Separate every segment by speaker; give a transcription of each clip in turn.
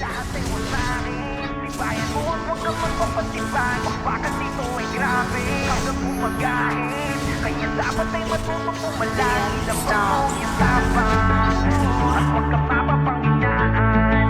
Speaker 1: lahat ay wasakin. Tibayan mo at huwag kang magpapatiban. Bakbakan dito ay grabe hanggang umagahin. Kaya dapat ay matutong pumalagi. Labas mo yung tapang at huwag kang mapapanghinaan.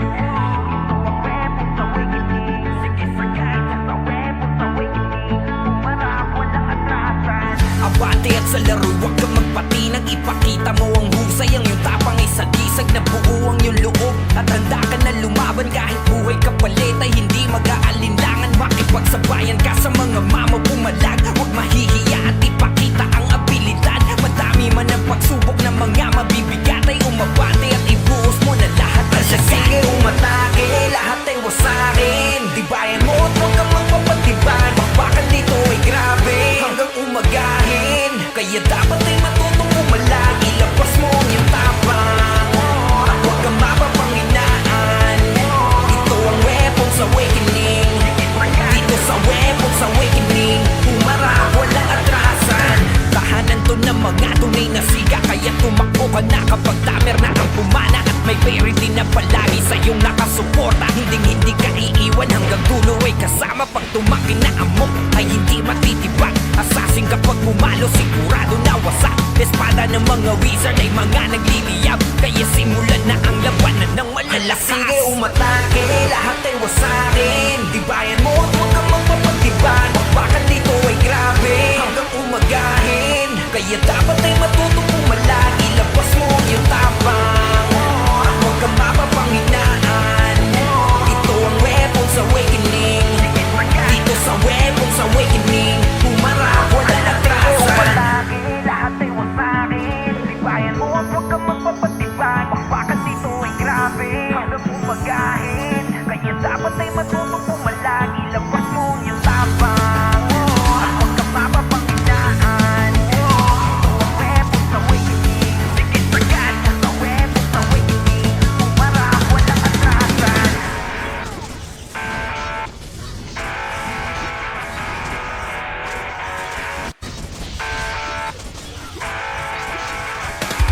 Speaker 1: Ito ang weapons awakening. Sige sagay sa weapons awakening. Pumarap walang atrasan.
Speaker 2: Abante at sa laro huwag kang magpatinag. Ipakita mo ang husay. Ang iyong tapang ay sagisag na buo ang iyong loob. At handa ka na lumaban kahit buhay kapalit ay hindi mag-aalinlangan. Makipagsabayan ka sa mga mamo pumalag. Huwag mahihiya at ipakita ang abilidad. Madami man ang pagsubok ng mga mabibigat ay umabante at ibuhos mo na lahat. Kasi sige umatake, lahat ay wasakin. Dibayan mo at huwag kang magpapatiban. Bakbakan dito ay grabe hanggang umagahin. Kaya dapat ay matutong pumalag. Ilabas mo ang iyong tapang at huwag kang mapapanghinaan. Ito ang weapons awakening. Dito sa weapons awakening, pumarap walang atrasan. Tahanan to ng mga tunay na siga. Kaya tumakbo ka na kapag tamer na ang pumana. At may parity na palagi sa iyong nakasuporta. Hindi ka iiwan hanggang dulo ay kasama. Pag tumakin na amok ay hindi matitibag. Assassin kapag pumalo sigurado na wasak. Espada ng mga wizard ay mga nagliliyab. Kaya simulan na ang labanan ng malalakas. Sige umatake, lahat ay wasakin. Dibayan mo at huwag kang magpapatiban. Bakbakan dito ay grabe hanggang umagahin. Kaya dapat ay matutong pumalag. Ilabas mo ang iyong tapang at huwag kang mapapanghinaan. Ito ang weapons awakening. Dito sa weapons awakening, pumarap walang atrasan.
Speaker 1: Lahat ay wasakin. Tibayan mo at huwag kang magpapatiban. Bakbakan dito ay grabe hanggang umagahin. Kaya dapat ay matutong pumalag. Ilabas mo ang iyong tapang at huwag kang mapapanghinaan. Ito ang weapons awakening. Sige sagad sa weapons awakening. Pumarap walang atrasan.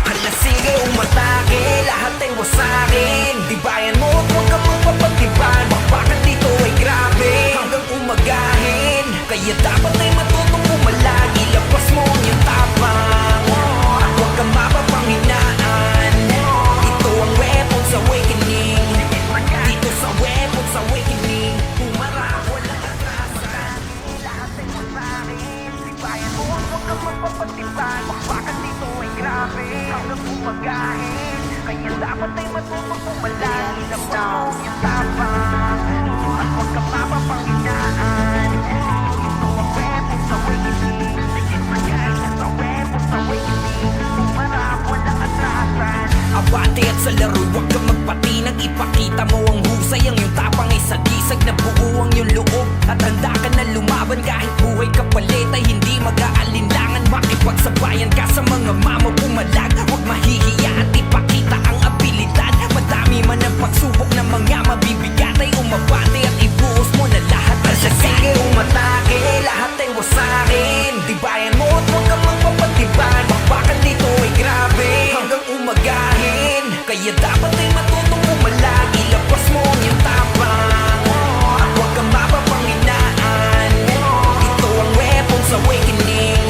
Speaker 2: Hala sige umatake, lahat ay wasakin. Dibayan mo at huwag kang magpapatiban. Bakbakan dito ay grabe hanggang umagahin. Kaya dapat ay matutong pumalag. Ilabas mo ang iyong tapang at huwag kang mapapanghinaan. Ito ang weapons awakening. Dito sa weapons awakening, pumarap walang atrasan.
Speaker 1: Lahat ay wasakin. Tibayan mo at huwag kang magpapatiban. Bakbakan dito ay grabe hanggang umagahin. Kaya dapat ay matutong pumalag. Ilabas mo ang iyong tapang at huwag kang mapapanghinaan. Ito ang weapons awakening. Sige sagay sa weapons awakening. Pumarap walang atrasan.
Speaker 2: Abante at sa laro huwag kang magpatinag. Ipakita mo ang husay. Ang iyong tapang ay sagisag na buo ang iyong loob. At handa ka na lumaban kahit buhay kapalit ay hindi mag-aalinlangan. Makipagsabayan ka sa mga mamo pumalag. Huwag mahihiya at ipakita ang abilidad. Madami man ang pagsubok ng mga mabibigat ay umabante at ibuhos mo na lahat. Kasi sige umatake, lahat ay wasakin. Dibayan mo at huwag kang magpapatiban. Bakbakan dito ay grabe hanggang umagahin. Kaya dapat ay matutong pumalag. Ilabas mo ang iyong tapang at huwag kang mapapanghinaan. Ito ang weapons awakening.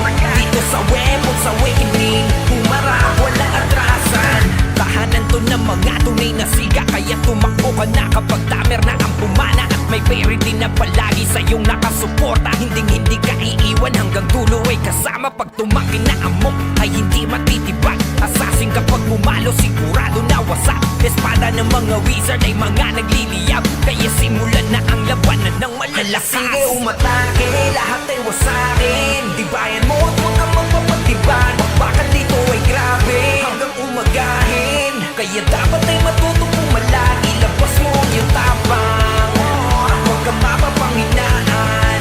Speaker 2: Dito sa weapons awakening, pumarap walang atrasan. Tahanan to ng mga tunay na siga. Kaya tumakbo ka na kapag tamer na ang pumana. At may parity na palagi sa iyong nakasuporta. Hindi ka iiwan hanggang dulo ay kasama. Pag tumakin na amok ay hindi matitibag. Assassin kapag pumalo sigurado na wasak. Espada ng mga wizard ay mga nagliliyab. Kaya simulan na ang labanan ng malalakas. Sige umatake, lahat ay wasakin. Dibayan mo at huwag kang magpapatiban. Bakbakan dito ay grabe hanggang umagahin. Kaya dapat ay matutong pumalag. Ilabas mo ang iyong tapang at huwag kang mapapanghinaan.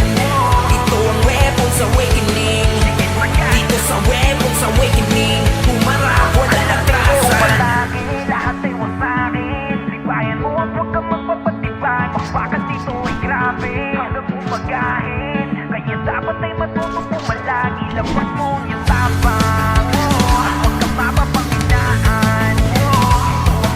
Speaker 2: Ito ang weapons awakening. Dito sa weapons awakening, pumarap walang atrasan.
Speaker 1: Lahat ay wasakin. Tibayan mo at huwag kang magpapatiban. Bakbakan dito ay grabe hanggang umagahin. Kaya dapat ay matutong pumalag. Ilabas mo ang iyong tapang at huwag kang mapapanghinaan. Ito ang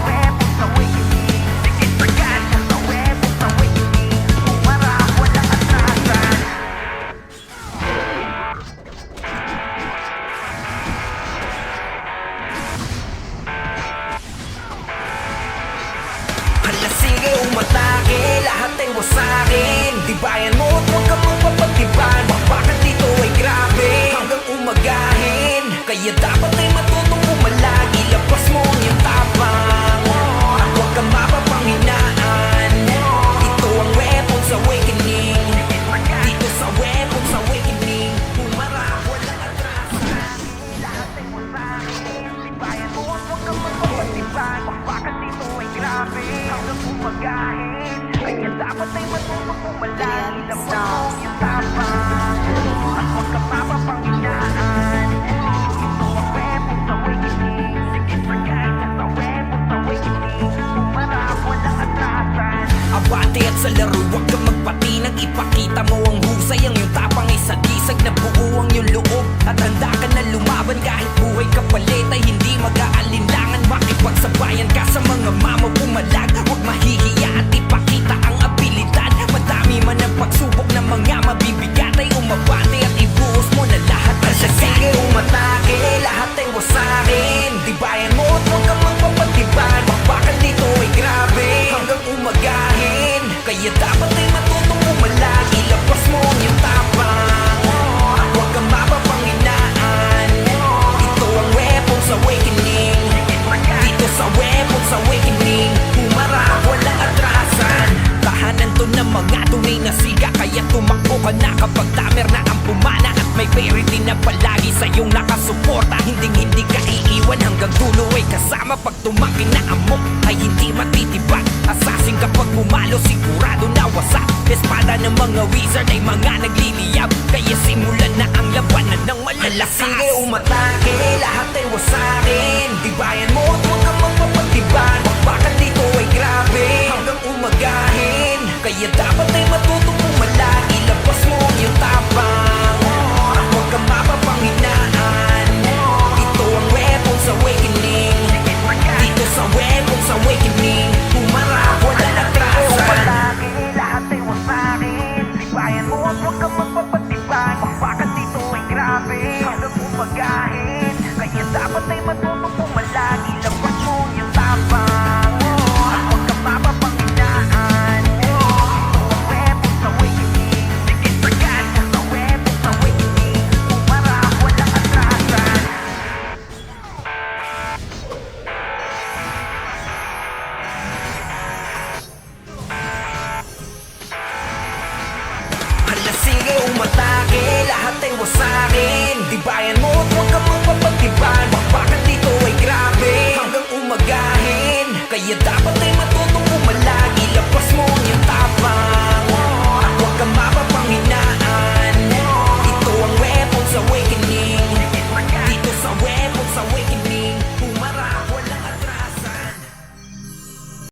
Speaker 2: umatake, lahat ay wasakin. Dibayan mo at huwag kang magpapagtiban. Bakbakan dito ay grabe hanggang umagahin. Kaya dapat ay matutong pumalag. Ilabas mo ang iyong tapang at huwag kang mapapanghinaan. Ito ang Weapons Awakening. Dito sa Weapons Awakening, pumarap, walang atrasan.
Speaker 1: Lahat ay wasakin. Dibayan mo at huwag kang magpapagtiban. Bakbakan dito ay grabe hanggang umagahin. Kaya dapat ay matutong pumalag. Ilabas mo ang iyong tapang at huwag kang mapapanghinaan. Ito ang Weapons Awakening. Sige, sagay ka sa Weapons Awakening. Pumarap, walang atrasan.
Speaker 2: Abante at sa laro, huwag kang magpatinag. Ipakita mo ang husay, ang iyong tapang ay sagisag na buo ang iyong loob. At handa ka na lumaban kahit buhay ka palit ay hindi mag-aalinlangan. Makipagsabayan ka sa mga mama pumalag. Huwag mahihiya at ipakita ang abilidad. Madami man ang pagsubok ng mga mabibigat ay umabante at ibuhos mo na lahat ang
Speaker 1: Sige,
Speaker 2: sasakin. Umatake, lahat ay wasakin. Dibayan mo at huwag kang magpapagtiban. Bakbakan dito ay grabe hanggang umagahin. Kaya dapat ay matutong pumalag. Ilabas mo ang iyong tapang at huwag kang mapapanghinaan. Ito ang Weapons Awakening. Dito sa Weapons Awakening, pumarap, walang atrasan. Tahanan to ng mga tunay na siga. Kaya tumakbo ka na kapag tamer na ang pumana. At may parity na palagi sa iyong nakasuporta. Hindi ka iiwan hanggang dulo ay kasama. Pag tumaki na amok ay hindi matitibag. Assassin kapag pumalo sigurado na wasak. Espada ng mga wizard ay mga nagliliyab. Kaya simulan na ang labanan ng malalakas. Sige, umatake, lahat ay wasakin. Dibayan mo at huwag kang magpapagtiban. Bakbakan dito ay grabe hanggang umagahin. Kaya dapat ay matutong pumalag. Ilabas mo ang iyong tapang at huwag kang mapapanghinaan. Ito ang Weapons Awakening. Dito sa Weapons Awakening, pumarap, walang atrasan.
Speaker 1: Umatake, lahat ay wasakin. Dibayan mo at huwag kang magpapagtiban. Bakbakan dito ay grabe hanggang umagahin. Kaya dapat ay matutong pumalag. Ilabas mo ang iyong tapang at huwag kang mapapanghinaan. Ito ang Weapons Awakening. Sige, sagay ka sa Weapons Awakening. Pumarap, walang atrasan.
Speaker 2: Hala, sige, umatake, lahat ay wasakin. Dibayan mo at huwag kang magpapagtiban. Bakbakan dito ay grabe hanggang umagahin. Kaya dapat ay matutong pumalag. Ilabas mo ang iyong tapang